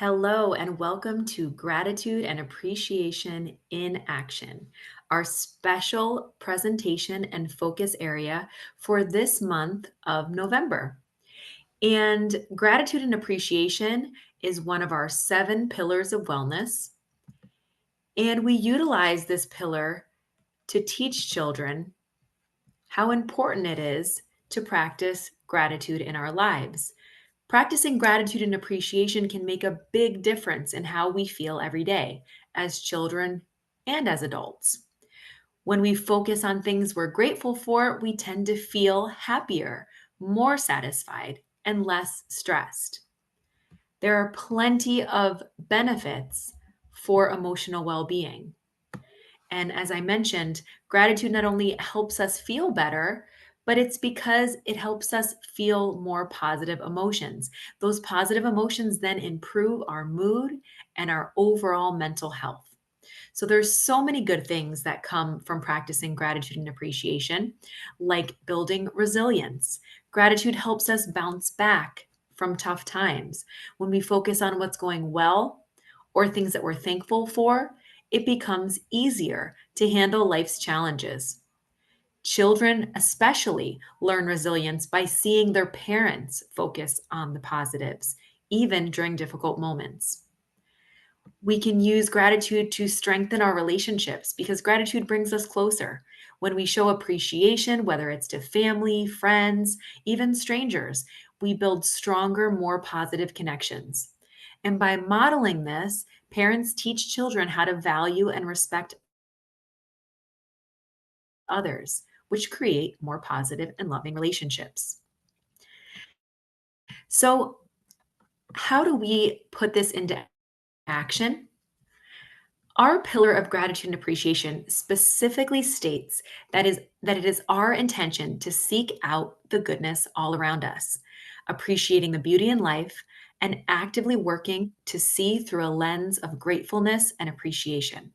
Hello, and welcome to Gratitude and Appreciation in Action, our special presentation and focus area for this month of November. And gratitude and appreciation is one of our 7 pillars of wellness. And we utilize this pillar to teach children how important it is to practice gratitude in our lives. Practicing gratitude and appreciation can make a big difference in how we feel every day as children and as adults. When we focus on things we're grateful for, we tend to feel happier, more satisfied, and less stressed. There are plenty of benefits for emotional well being. And as I mentioned, gratitude not only helps us feel better, but it's because it helps us feel more positive emotions. Those positive emotions then improve our mood and our overall mental health. So there's so many good things that come from practicing gratitude and appreciation, like building resilience. Gratitude helps us bounce back from tough times. When we focus on what's going well or things that we're thankful for, it becomes easier to handle life's challenges. Children, especially, learn resilience by seeing their parents focus on the positives, even during difficult moments. We can use gratitude to strengthen our relationships because gratitude brings us closer. When we show appreciation, whether it's to family, friends, even strangers, we build stronger, more positive connections. And by modeling this, parents teach children how to value and respect others, which create more positive and loving relationships. So, how do we put this into action? Our pillar of gratitude and appreciation specifically states that it is our intention to seek out the goodness all around us, appreciating the beauty in life and actively working to see through a lens of gratefulness and appreciation.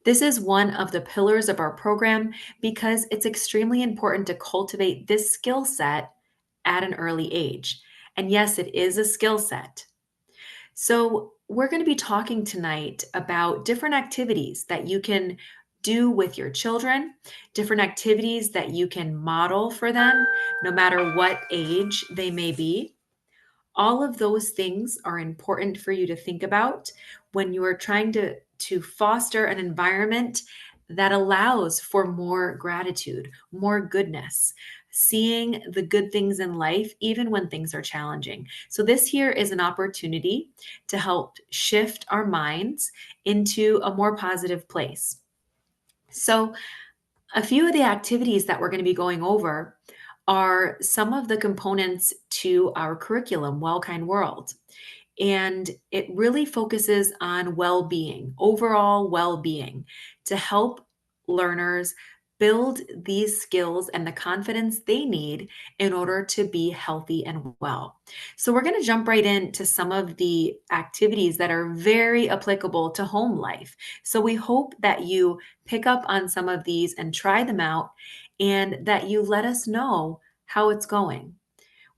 This is one of the pillars of our program because it's extremely important to cultivate this skill set at an early age. And yes, it is a skill set. So, we're going to be talking tonight about different activities that you can do with your children, different activities that you can model for them, no matter what age they may be. All of those things are important for you to think about when you are trying to foster an environment that allows for more gratitude, more goodness, seeing the good things in life, even when things are challenging. So, this here is an opportunity to help shift our minds into a more positive place. So, a few of the activities that we're going to be going over are some of the components to our curriculum, WellKind World. And it really focuses on well being, overall well being, to help learners build these skills and the confidence they need in order to be healthy and well. So, we're going to jump right into some of the activities that are very applicable to home life. So, we hope that you pick up on some of these and try them out, and that you let us know how it's going.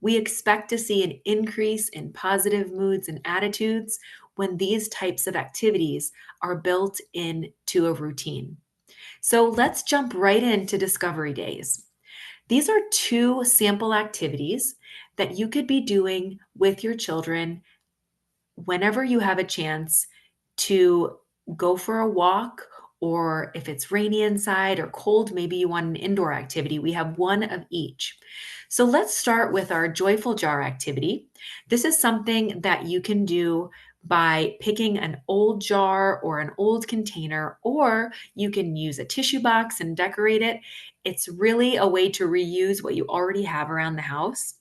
We expect to see an increase in positive moods and attitudes when these types of activities are built into a routine. So let's jump right into Discovery Days. These are 2 sample activities that you could be doing with your children whenever you have a chance to go for a walk, or if it's rainy inside or cold, maybe you want an indoor activity. We have one of each. So let's start with our joyful jar activity. This is something that you can do by picking an old jar or an old container, or you can use a tissue box and decorate it. It's really a way to reuse what you already have around the house.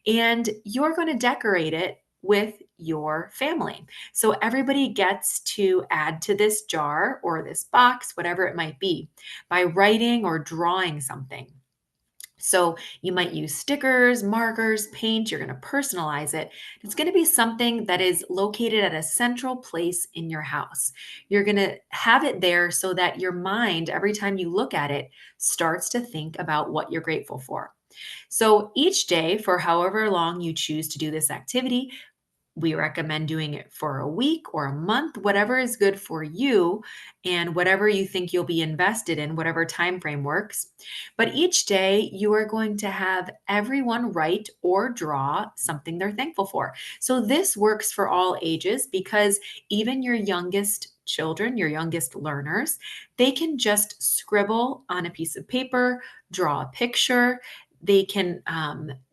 And you're going to decorate it with your family. So everybody gets to add to this jar or this box, whatever it might be, by writing or drawing something. So you might use stickers, markers, paint. You're going to personalize it. It's going to be something that is located at a central place in your house. You're going to have it there so that your mind, every time you look at it, starts to think about what you're grateful for. So each day, for however long you choose to do this activity, We recommend doing it for a week or a month, whatever is good for you and whatever you think you'll be invested in, whatever time frame works. But each day you are going to have everyone write or draw something they're thankful for. So this works for all ages because even your youngest children, your youngest learners, they can just scribble on a piece of paper, draw a picture. They can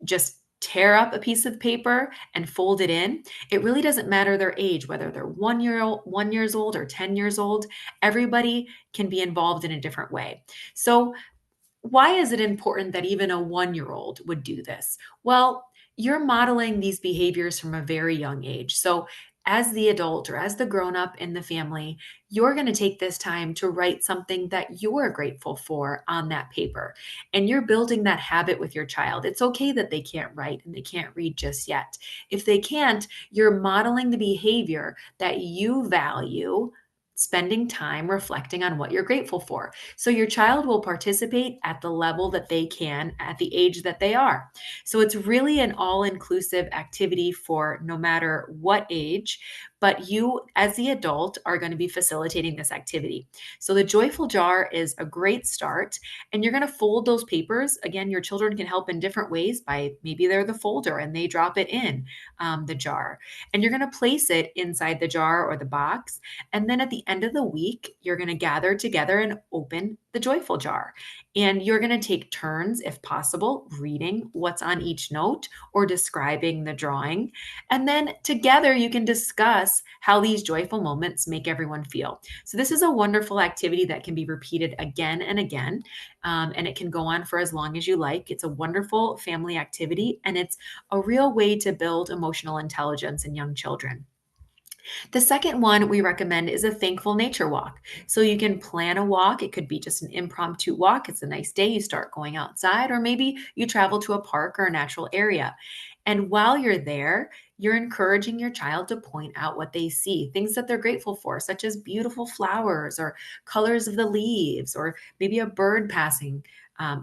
just tear up a piece of paper and fold it in. It really doesn't matter their age, whether they're 1 years old or 10 years old. Everybody can be involved in a different way. So why is it important that even a 1-year-old would do this? Well, you're modeling these behaviors from a very young age. So, as the adult or as the grown up in the family, you're going to take this time to write something that you're grateful for on that paper. And you're building that habit with your child. It's okay that they can't write and they can't read just yet. If they can't, you're modeling the behavior that you value, spending time reflecting on what you're grateful for. So your child will participate at the level that they can at the age that they are. So it's really an all inclusive activity for no matter what age, but you as the adult are going to be facilitating this activity. So the joyful jar is a great start, and you're going to fold those papers. Again, your children can help in different ways by maybe they're the folder and they drop it in the jar, and you're going to place it inside the jar or the box. And then at the end of the week, you're going to gather together and open the joyful jar. And you're going to take turns, if possible, reading what's on each note or describing the drawing. And then together you can discuss how these joyful moments make everyone feel. So, this is a wonderful activity that can be repeated again and again. And it can go on for as long as you like. It's a wonderful family activity, and it's a real way to build emotional intelligence in young children. The second one we recommend is a thankful nature walk. So you can plan a walk. It could be just an impromptu walk. It's a nice day. You start going outside, or maybe you travel to a park or a natural area. And while you're there, you're encouraging your child to point out what they see, things that they're grateful for, such as beautiful flowers or colors of the leaves, or maybe a bird passing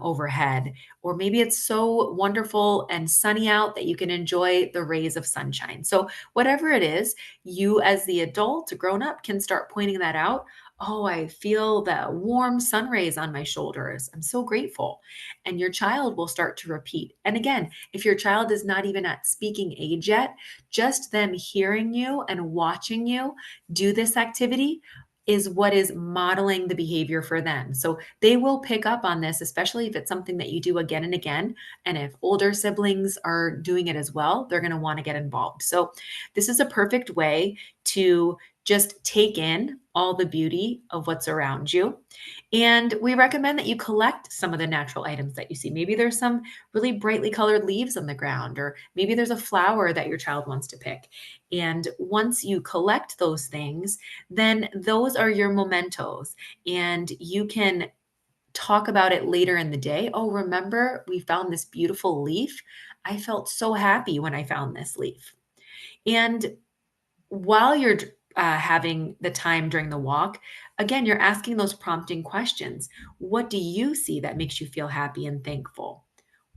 overhead, or maybe it's so wonderful and sunny out that you can enjoy the rays of sunshine. So, whatever it is, you as the adult, grown up, can start pointing that out. Oh, I feel the warm sun rays on my shoulders. I'm so grateful. And your child will start to repeat. And again, if your child is not even at speaking age yet, just them hearing you and watching you do this activity is what is modeling the behavior for them. So they will pick up on this, especially if it's something that you do again and again. And if older siblings are doing it as well, they're going to want to get involved. So this is a perfect way to just take in all the beauty of what's around you. And we recommend that you collect some of the natural items that you see. Maybe there's some really brightly colored leaves on the ground, or maybe there's a flower that your child wants to pick. And once you collect those things, then those are your mementos. And you can talk about it later in the day. Oh, remember we found this beautiful leaf? I felt so happy when I found this leaf. And while you're having the time during the walk, again, you're asking those prompting questions. What do you see that makes you feel happy and thankful?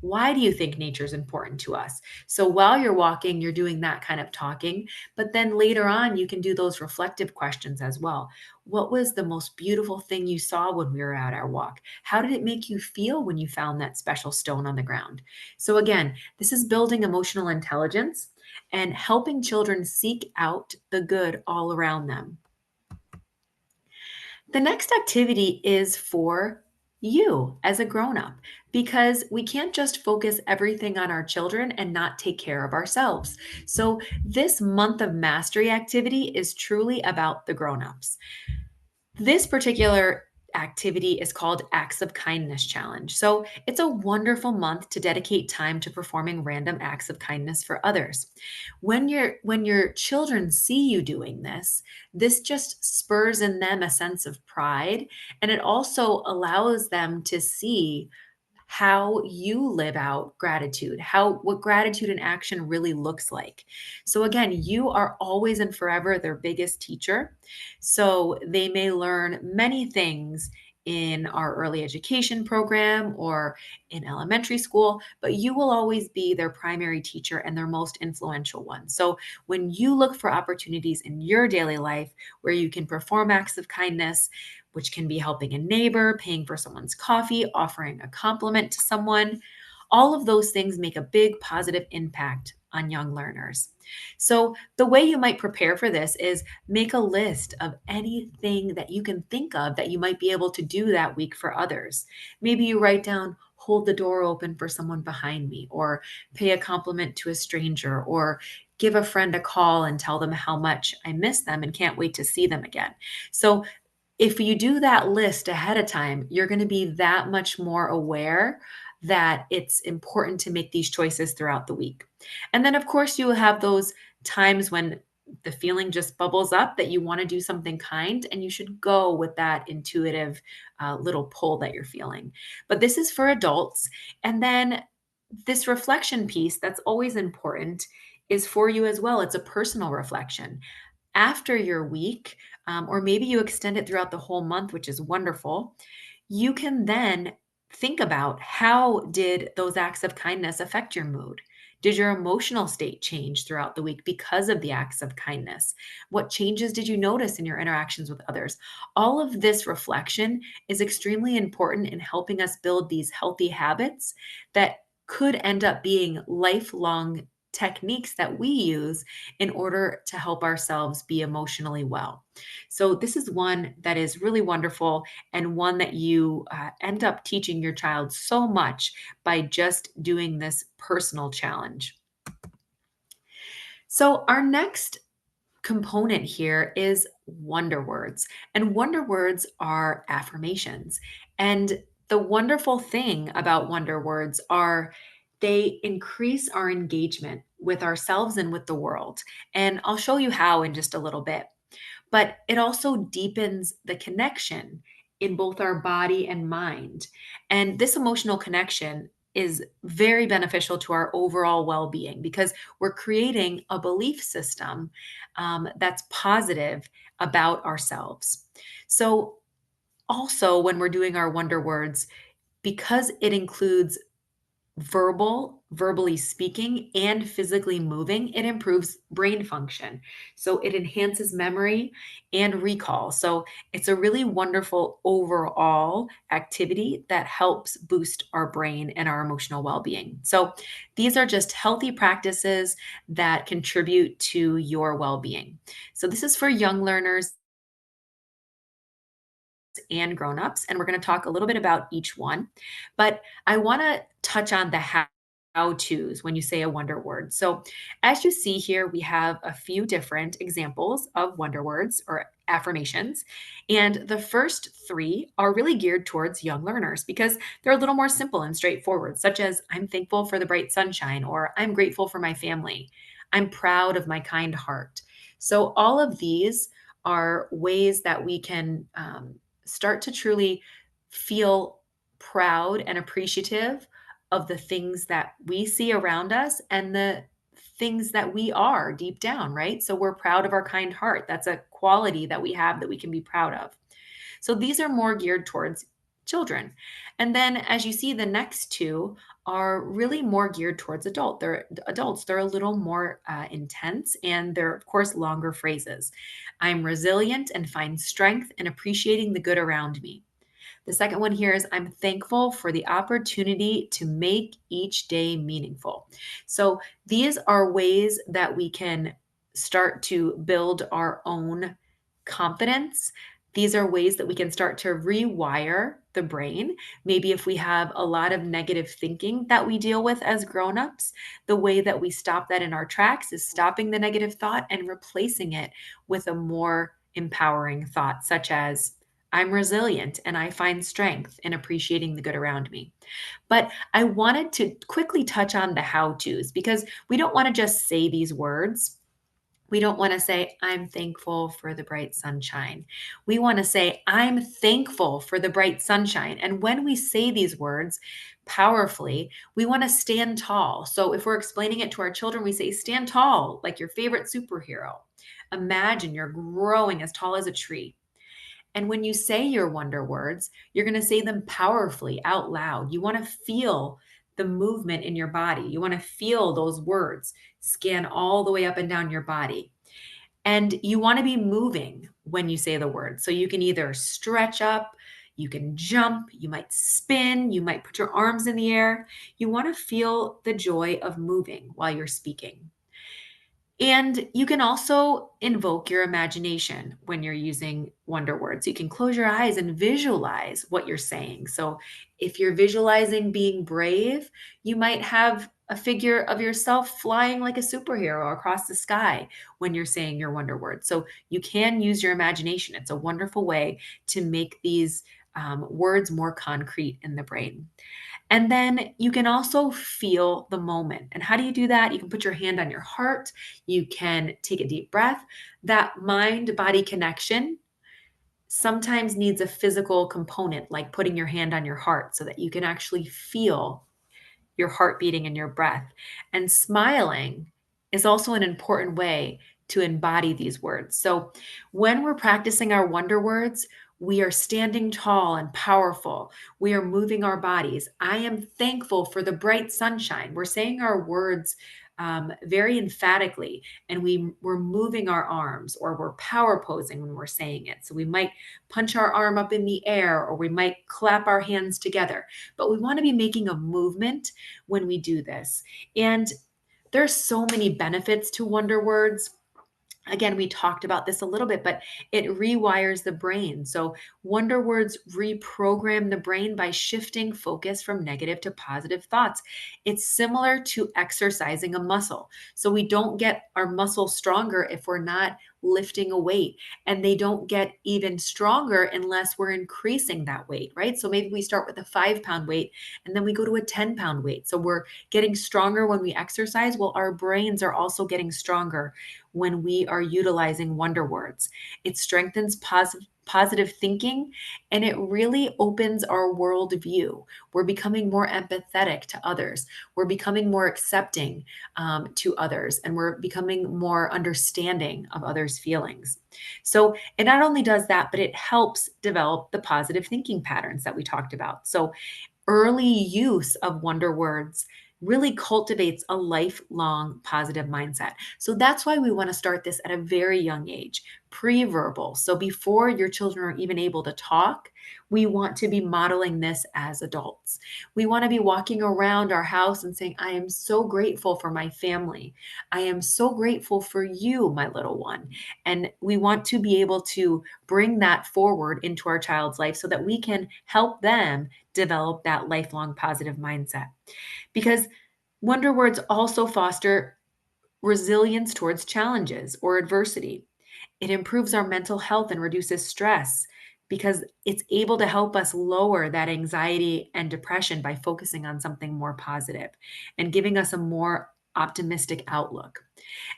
Why do you think nature is important to us? So while you're walking, you're doing that kind of talking. But then later on, you can do those reflective questions as well. What was the most beautiful thing you saw when we were at our walk? How did it make you feel when you found that special stone on the ground? So again, this is building emotional intelligence and helping children seek out the good all around them. The next activity is for you as a grown up, because we can't just focus everything on our children and not take care of ourselves. So, this month of mastery activity is truly about the grown ups. This particular activity is called Acts of Kindness Challenge. So it's a wonderful month to dedicate time to performing random acts of kindness for others. When your children see you doing this, this just spurs in them a sense of pride, and it also allows them to see how you live out gratitude, how what gratitude in action really looks like. So again, you are always and forever their biggest teacher. So they may learn many things in our early education program or in elementary school, but you will always be their primary teacher and their most influential one. So when you look for opportunities in your daily life where you can perform acts of kindness, which can be helping a neighbor, paying for someone's coffee, offering a compliment to someone, all of those things make a big positive impact on young learners. So, the way you might prepare for this is make a list of anything that you can think of that you might be able to do that week for others. Maybe you write down, hold the door open for someone behind me, or pay a compliment to a stranger, or give a friend a call and tell them how much I miss them and can't wait to see them again. So, if you do that list ahead of time, you're going to be that much more aware that it's important to make these choices throughout the week. And then, of course, you will have those times when the feeling just bubbles up that you want to do something kind, and you should go with that intuitive little pull that you're feeling. But this is for adults. And then this reflection piece that's always important is for you as well. It's a personal reflection after your week, or maybe you extend it throughout the whole month, which is wonderful, you can then think about how did those acts of kindness affect your mood? Did your emotional state change throughout the week because of the acts of kindness? What changes did you notice in your interactions with others? All of this reflection is extremely important in helping us build these healthy habits that could end up being lifelong techniques that we use in order to help ourselves be emotionally well. So, this is one that is really wonderful and one that you end up teaching your child so much by just doing this personal challenge. So, our next component here is wonder words. And wonder words are affirmations. And the wonderful thing about wonder words are they increase our engagement with ourselves and with the world. And I'll show you how in just a little bit. But it also deepens the connection in both our body and mind. And this emotional connection is very beneficial to our overall well being because we're creating a belief system that's positive about ourselves. So, also, when we're doing our wonder words, because it includes verbally speaking and physically moving, it improves brain function. So it enhances memory and recall. So it's a really wonderful overall activity that helps boost our brain and our emotional well-being. So these are just healthy practices that contribute to your well-being. So this is for young learners and grown-ups, and we're going to talk a little bit about each one. But I want to touch on the how-tos when you say a wonder word. So as you see here, we have a few different examples of wonder words or affirmations. And the first three are really geared towards young learners because they're a little more simple and straightforward, such as I'm thankful for the bright sunshine, or I'm grateful for my family. I'm proud of my kind heart. So all of these are ways that we can start to truly feel proud and appreciative of the things that we see around us and the things that we are deep down, right? So we're proud of our kind heart. That's a quality that we have that we can be proud of. So these are more geared towards children. And then as you see, the next two are really more geared towards they're adults. They're a little more intense and they're, of course, longer phrases. I'm resilient and find strength in appreciating the good around me. The second one here is I'm thankful for the opportunity to make each day meaningful. So these are ways that we can start to build our own confidence. These are ways that we can start to rewire the brain. Maybe if we have a lot of negative thinking that we deal with as grown-ups, the way that we stop that in our tracks is stopping the negative thought and replacing it with a more empowering thought, such as I'm resilient and I find strength in appreciating the good around me. But I wanted to quickly touch on the how to's because we don't want to just say these words. We don't want to say, I'm thankful for the bright sunshine. We want to say, I'm thankful for the bright sunshine. And when we say these words powerfully, we want to stand tall. So if we're explaining it to our children, we say, stand tall, like your favorite superhero. Imagine you're growing as tall as a tree. And when you say your wonder words, you're going to say them powerfully out loud. You want to feel the movement in your body. You want to feel those words scan all the way up and down your body. And you want to be moving when you say the word. So you can either stretch up, you can jump, you might spin, you might put your arms in the air. You want to feel the joy of moving while you're speaking. And you can also invoke your imagination when you're using wonder words. You can close your eyes and visualize what you're saying. So, if you're visualizing being brave, you might have a figure of yourself flying like a superhero across the sky when you're saying your wonder words. So, you can use your imagination. It's a wonderful way to make these words more concrete in the brain. And then you can also feel the moment. And how do you do that? You can put your hand on your heart. You can take a deep breath. That mind body connection sometimes needs a physical component, like putting your hand on your heart so that you can actually feel your heart beating and your breath. And smiling is also an important way to embody these words. So when we're practicing our wonder words, we are standing tall and powerful. We are moving our bodies. I am thankful for the bright sunshine. We're saying our words very emphatically, and we're moving our arms, or we're power posing when we're saying it. So we might punch our arm up in the air, or we might clap our hands together. But we want to be making a movement when we do this. And there's so many benefits to wonder words. Again, we talked about this a little bit, but it rewires the brain. So, wonder words reprogram the brain by shifting focus from negative to positive thoughts. It's similar to exercising a muscle. So, we don't get our muscles stronger if we're not lifting a weight, and they don't get even stronger unless we're increasing that weight, right? So, maybe we start with a 5 pound weight and then we go to a 10 pound weight. So, we're getting stronger when we exercise. Well, our brains are also getting stronger when we are utilizing wonder words. It strengthens positive thinking, and it really opens our worldview. We're becoming more empathetic to others. We're becoming more accepting to others, and we're becoming more understanding of others' feelings. So it not only does that, but it helps develop the positive thinking patterns that we talked about. So early use of wonder words really cultivates a lifelong positive mindset. So that's why we want to start this at a very young age, pre-verbal. So before your children are even able to talk, we want to be modeling this as adults. We want to be walking around our house and saying, I am so grateful for my family. I am so grateful for you, my little one. And we want to be able to bring that forward into our child's life so that we can help them develop that lifelong positive mindset. Because wonder words also foster resilience towards challenges or adversity. It improves our mental health and reduces stress because it's able to help us lower that anxiety and depression by focusing on something more positive and giving us a more optimistic outlook.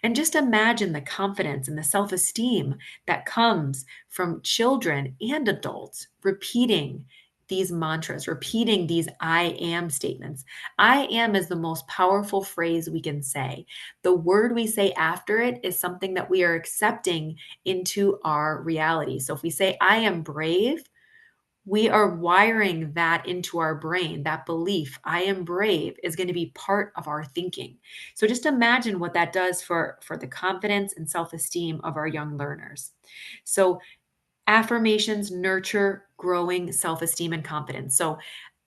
And just imagine the confidence and the self esteem that comes from children and adults repeating these mantras, repeating these I am statements. I am is the most powerful phrase we can say. The word we say after it is something that we are accepting into our reality. So if we say, I am brave, we are wiring that into our brain. That belief, I am brave, is going to be part of our thinking. So just imagine what that does for the confidence and self-esteem of our young learners. So affirmations nurture growing self-esteem and confidence. So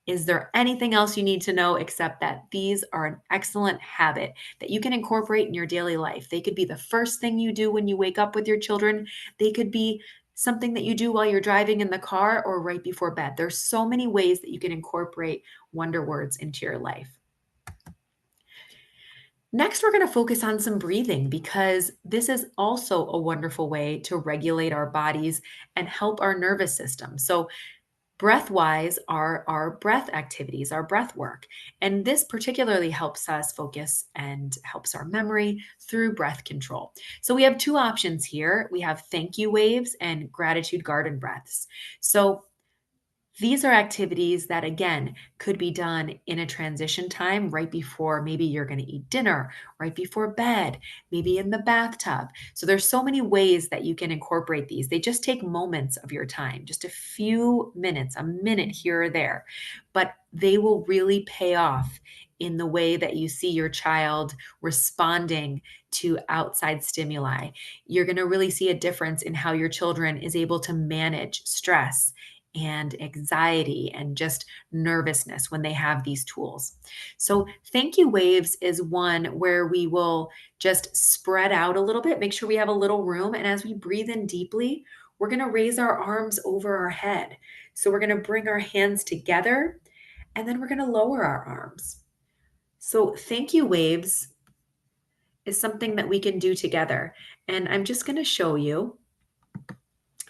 is there anything else you need to know except that these are an excellent habit that you can incorporate in your daily life? They could be the first thing you do when you wake up with your children. They could be something that you do while you're driving in the car or right before bed. There's so many ways that you can incorporate wonder words into your life. Next, we're going to focus on some breathing because this is also a wonderful way to regulate our bodies and help our nervous system. So, breath wise are our breath activities, our breath work. And this particularly helps us focus and helps our memory through breath control. So we have two options here. We have thank you waves and gratitude garden breaths. So These are activities that, again, could be done in a transition time right before maybe you're going to eat dinner, right before bed, maybe in the bathtub. So there's so many ways that you can incorporate these. They just take moments of your time, just a few minutes, a minute here or there, but they will really pay off in the way that you see your child responding to outside stimuli. You're going to really see a difference in how your children is able to manage stress and anxiety and just nervousness when they have these tools. So, thank you waves is one where we will just spread out a little bit, make sure we have a little room. And as we breathe in deeply, we're going to raise our arms over our head. So, we're going to bring our hands together and then we're going to lower our arms. So, thank you waves is something that we can do together. And I'm just going to show you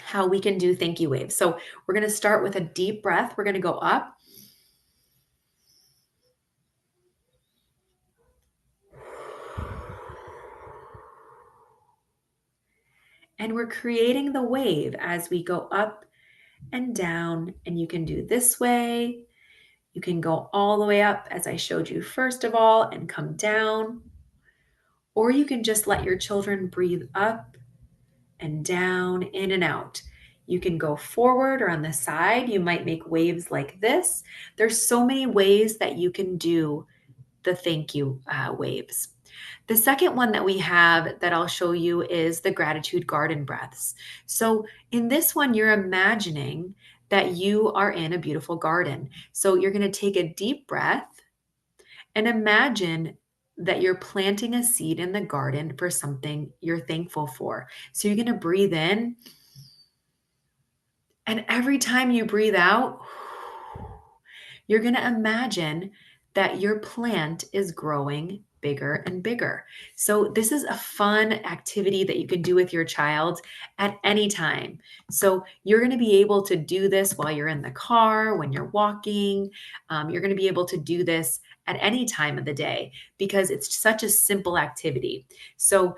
how we can do thank you waves. So we're going to start with a deep breath. We're going to go up and we're creating the wave as we go up and down. And you can do this way. You can go all the way up as I showed you first of all and come down. Or you can just let your children breathe up and down, in and out. You can go forward or on the side. You might make waves like this. There's so many ways that you can do the thank you waves. The second one that we have that I'll show you is the gratitude garden breaths. So, in this one, you're imagining that you are in a beautiful garden. So, you're going to take a deep breath and imagine that you're planting a seed in the garden for something you're thankful for. So, you're going to breathe in, and every time you breathe out, you're going to imagine that your plant is growing bigger and bigger. So, this is a fun activity that you can do with your child at any time. So, you're going to be able to do this while you're in the car, when you're walking. You're going to be able to do this at any time of the day because it's such a simple activity. So,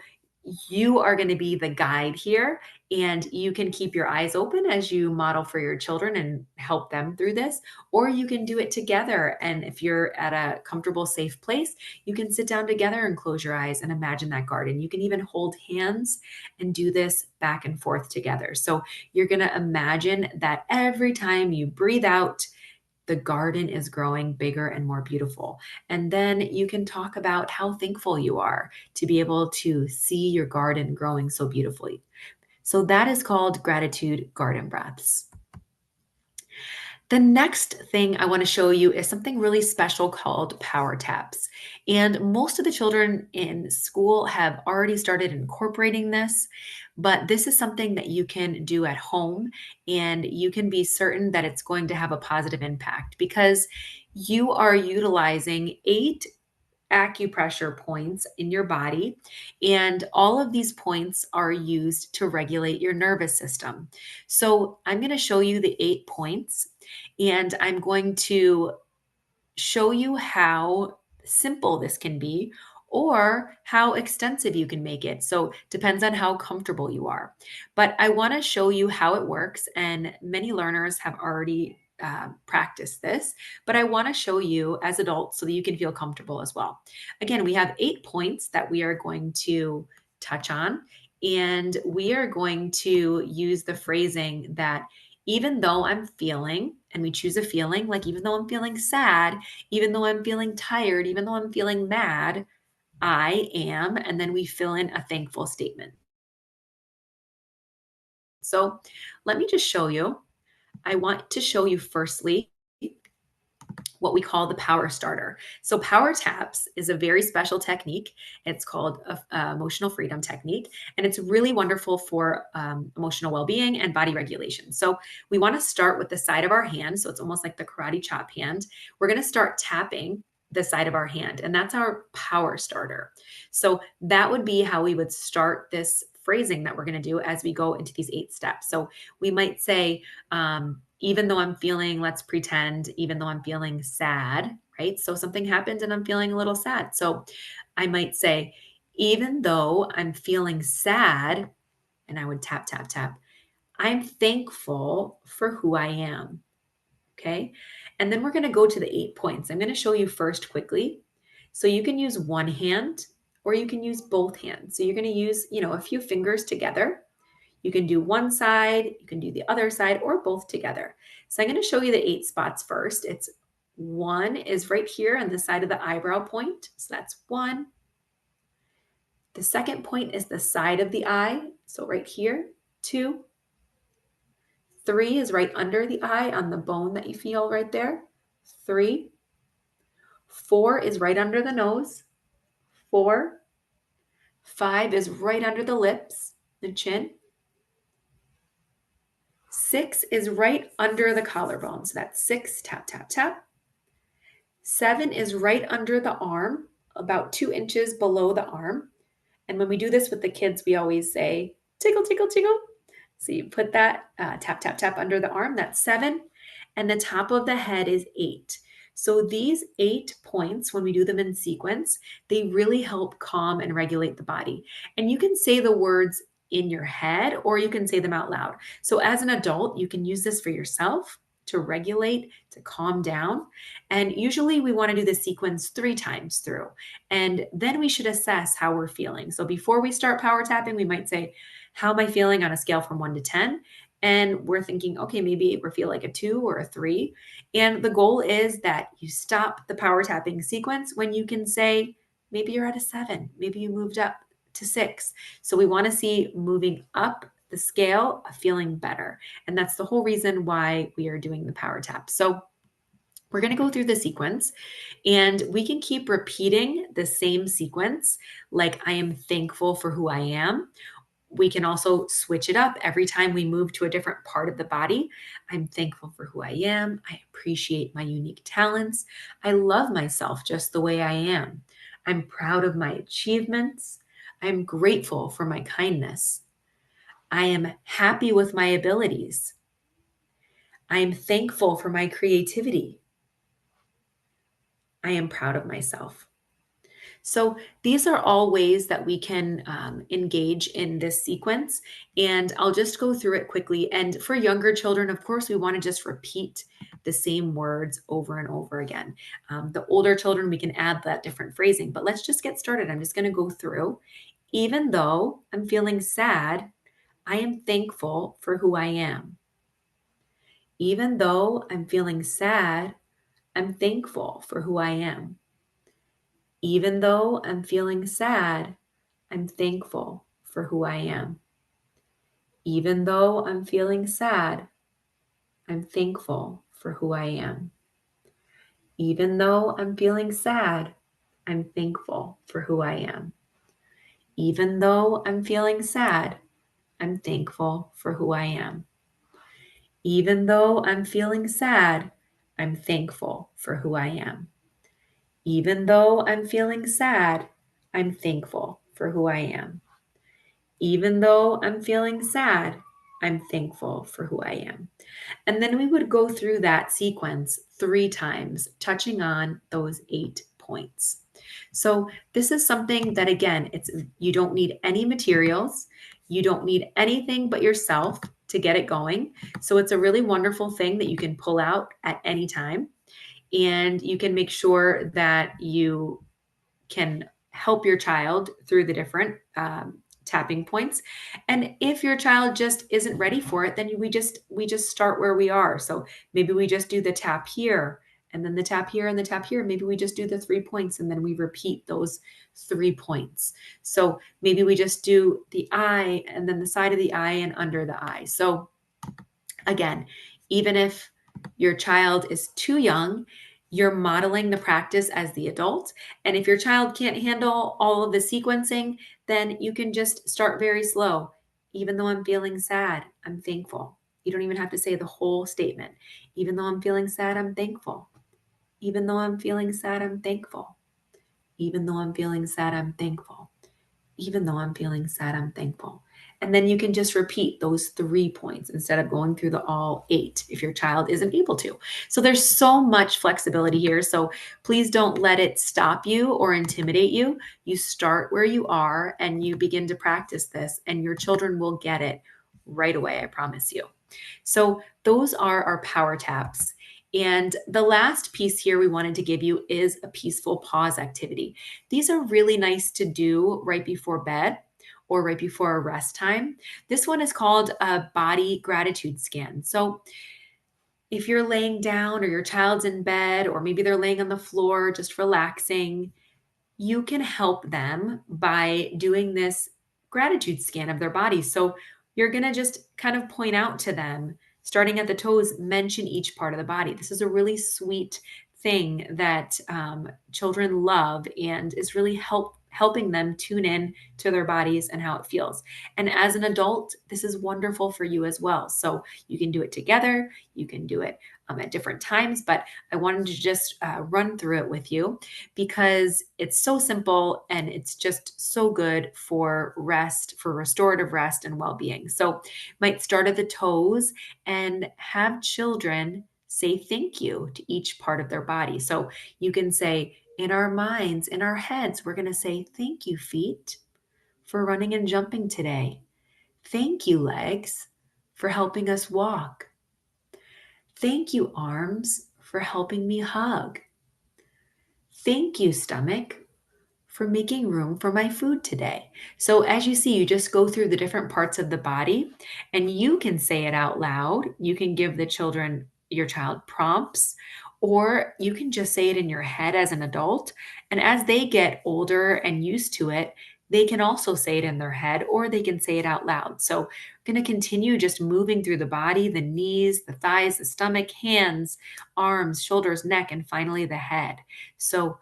you are going to be the guide here, and you can keep your eyes open as you model for your children and help them through this, or you can do it together. And if you're at a comfortable, safe place, you can sit down together and close your eyes and imagine that garden. You can even hold hands and do this back and forth together. So you're going to imagine that every time you breathe out, the garden is growing bigger and more beautiful. And then you can talk about how thankful you are to be able to see your garden growing so beautifully. So that is called gratitude garden breaths. The next thing I want to show you is something really special called power taps. And most of the children in school have already started incorporating this, but this is something that you can do at home and you can be certain that it's going to have a positive impact because you are utilizing 8 acupressure points in your body. And all of these points are used to regulate your nervous system. So I'm going to show you the 8 points, and I'm going to show you how simple this can be or how extensive you can make it. So depends on how comfortable you are. But I want to show you how it works. And many learners have already practiced this, but I want to show you as adults so that you can feel comfortable as well. Again, we have 8 points that we are going to touch on. And we are going to use the phrasing that even though I'm feeling, and we choose a feeling, like even though I'm feeling sad, even though I'm feeling tired, even though I'm feeling mad, I am, and then we fill in a thankful statement. So let me just show you. I want to show you firstly what we call the power starter. So, power taps is a very special technique. It's called a emotional freedom technique, and it's really wonderful for emotional well being and body regulation. So, we want to start with the side of our hand. So, it's almost like the karate chop hand. We're going to start tapping the side of our hand, and that's our power starter. So, that would be how we would start this phrasing that we're going to do as we go into these 8 steps. So, we might say, even though I'm feeling, let's pretend, even though I'm feeling sad, right? So something happened and I'm feeling a little sad. So I might say, even though I'm feeling sad, and I would tap, tap, tap, I'm thankful for who I am. Okay. And then we're going to go to the 8 points. I'm going to show you first quickly. So you can use one hand or you can use both hands. So you're going to use, a few fingers together. You can do one side, you can do the other side, or both together. So I'm going to show you the 8 spots first. It's one is right here on the side of the eyebrow point. So that's one. The second point is the side of the eye. So right here, two. Three is right under the eye on the bone that you feel right there. Three. Four is right under the nose. Four. Five is right under the lips, the chin. Six is right under the collarbone. So that's six, tap, tap, tap. Seven is right under the arm, about 2 inches below the arm. And when we do this with the kids, we always say, tickle, tickle, tickle. So you put that tap, tap, tap under the arm. That's seven. And the top of the head is eight. So these 8 points, when we do them in sequence, they really help calm and regulate the body. And you can say the words in your head or you can say them out loud. So as an adult, you can use this for yourself to regulate, to calm down. And usually we want to do the sequence 3 times through. And then we should assess how we're feeling. So before we start power tapping, we might say, how am I feeling on a scale from 1 to 10? And we're thinking, okay, maybe we feel like a 2 or a 3. And the goal is that you stop the power tapping sequence when you can say, maybe you're at a 7, maybe you moved up to 6. So we want to see moving up the scale, feeling better. And that's the whole reason why we are doing the power tap. So we're going to go through the sequence and we can keep repeating the same sequence, like I am thankful for who I am. We can also switch it up every time we move to a different part of the body. I'm thankful for who I am. I appreciate my unique talents. I love myself just the way I am. I'm proud of my achievements. I'm grateful for my kindness. I am happy with my abilities. I am thankful for my creativity. I am proud of myself. So these are all ways that we can engage in this sequence. And I'll just go through it quickly. And for younger children, of course, we want to just repeat the same words over and over again. The older children, we can add that different phrasing. But let's just get started. I'm just going to go through. Even though I'm feeling sad, I am thankful for who I am. Even though I'm feeling sad, I'm thankful for who I am. Even though I'm feeling sad, I'm thankful for who I am. Even though I'm feeling sad, I'm thankful for who I am. Even though I'm feeling sad, I'm thankful for who I am. Even though I'm feeling sad, I'm thankful for who I am. Even though I'm feeling sad, I'm thankful for who I am. Even though I'm feeling sad, I'm thankful for who I am. Even though I'm feeling sad, I'm thankful for who I am. And then we would go through that sequence 3 times, touching on those 8 points. So this is something that, again, you don't need any materials. You don't need anything but yourself to get it going. So it's a really wonderful thing that you can pull out at any time. And you can make sure that you can help your child through the different tapping points. And if your child just isn't ready for it, then we just start where we are. So maybe we just do the tap here and then the tap here and the tap here. Maybe we just do the 3 points and then we repeat those 3 points. So maybe we just do the eye and then the side of the eye and under the eye. So again, even if your child is too young, you're modeling the practice as the adult. And if your child can't handle all of the sequencing, then you can just start very slow. Even though I'm feeling sad, I'm thankful. You don't even have to say the whole statement. Even though I'm feeling sad, I'm thankful. Even though I'm feeling sad, I'm thankful. Even though I'm feeling sad, I'm thankful. Even though I'm feeling sad, I'm thankful. And then you can just repeat those 3 points instead of going through the all 8 if your child isn't able to. So there's so much flexibility here. So please don't let it stop you or intimidate you. You start where you are and you begin to practice this, and your children will get it right away, I promise you. So those are our power taps. And the last piece here we wanted to give you is a peaceful pause activity. These are really nice to do right before bed or right before a rest time. This one is called a body gratitude scan. So if you're laying down or your child's in bed, or maybe they're laying on the floor just relaxing, you can help them by doing this gratitude scan of their body. So you're going to just kind of point out to them, starting at the toes, mention each part of the body. This is a really sweet thing that children love and is really helping them tune in to their bodies and how it feels. And as an adult, this is wonderful for you as well. So you can do it together, you can do it at different times, but I wanted to just run through it with you because it's so simple and it's just so good for rest, for restorative rest and well being. So, might start at the toes and have children say thank you to each part of their body. So, you can say, in our minds, in our heads, we're going to say, thank you, feet, for running and jumping today. Thank you, legs, for helping us walk. Thank you, arms, for helping me hug. Thank you, stomach, for making room for my food today. So, as you see, you just go through the different parts of the body and you can say it out loud. You can give your child prompts, or you can just say it in your head as an adult. And as they get older and used to it, they can also say it in their head or they can say it out loud. So, I'm going to continue just moving through the body, the knees, the thighs, the stomach, hands, arms, shoulders, neck, and finally the head. So,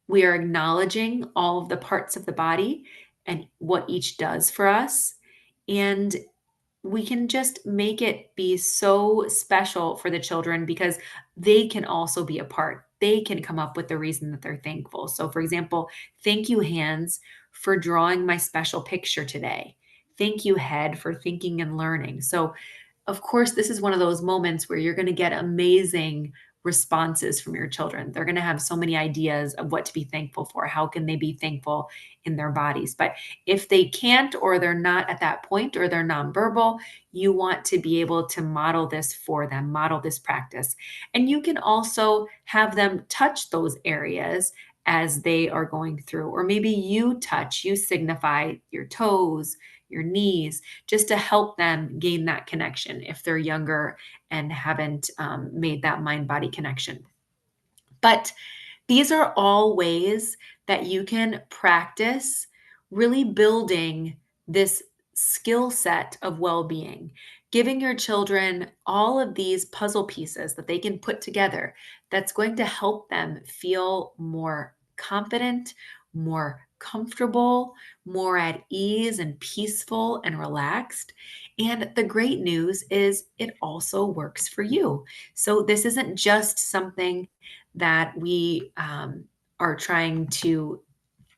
we are acknowledging all of the parts of the body and what each does for us. And we can just make it be so special for the children because they can also be a part. They can come up with the reason that they're thankful. So, for example, thank you, hands, for drawing my special picture today. Thank you, head, for thinking and learning. So, of course, this is one of those moments where you're going to get amazing responses from your children. They're going to have so many ideas of what to be thankful for. How can they be thankful in their bodies? But if they can't, or they're not at that point, or they're nonverbal, you want to be able to model this for them, model this practice. And you can also have them touch those areas as they are going through, or maybe you signify your toes, your knees, just to help them gain that connection if they're younger and haven't made that mind body connection. But these are all ways that you can practice really building this skill set of well being, giving your children all of these puzzle pieces that they can put together that's going to help them feel more confident, more comfortable, more at ease and peaceful and relaxed. And the great news is it also works for you. So this isn't just something that we are trying to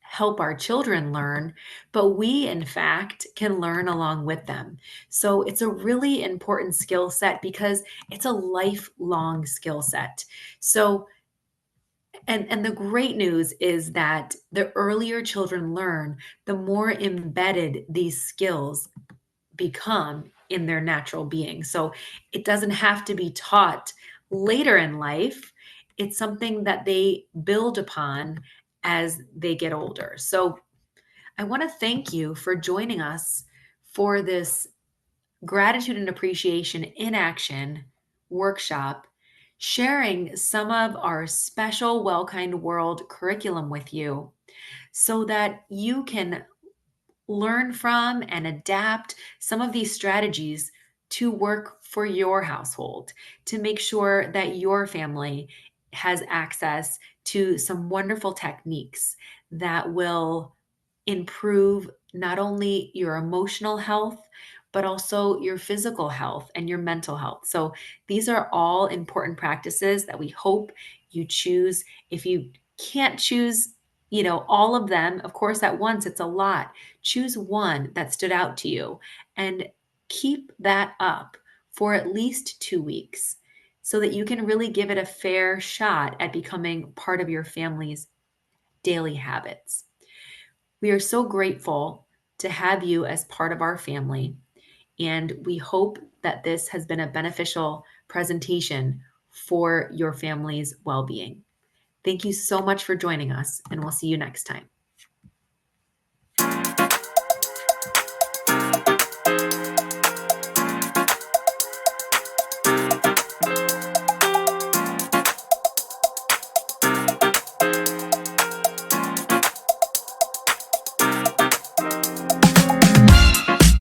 help our children learn, but we, in fact, can learn along with them. So it's a really important skill set because it's a lifelong skill set. So, and the great news is that the earlier children learn, the more embedded these skills become in their natural being. So it doesn't have to be taught later in life. It's something that they build upon as they get older. So I want to thank you for joining us for this gratitude and appreciation in action workshop, sharing some of our special WellKind World curriculum with you so that you can learn from and adapt some of these strategies to work for your household to make sure that your family has access to some wonderful techniques that will improve not only your emotional health, but also your physical health and your mental health. So, these are all important practices that we hope you choose. If you can't choose, all of them, of course, at once, it's a lot. Choose one that stood out to you and keep that up for at least 2 weeks so that you can really give it a fair shot at becoming part of your family's daily habits. We are so grateful to have you as part of our family, and we hope that this has been a beneficial presentation for your family's well being. Thank you so much for joining us, and we'll see you next time.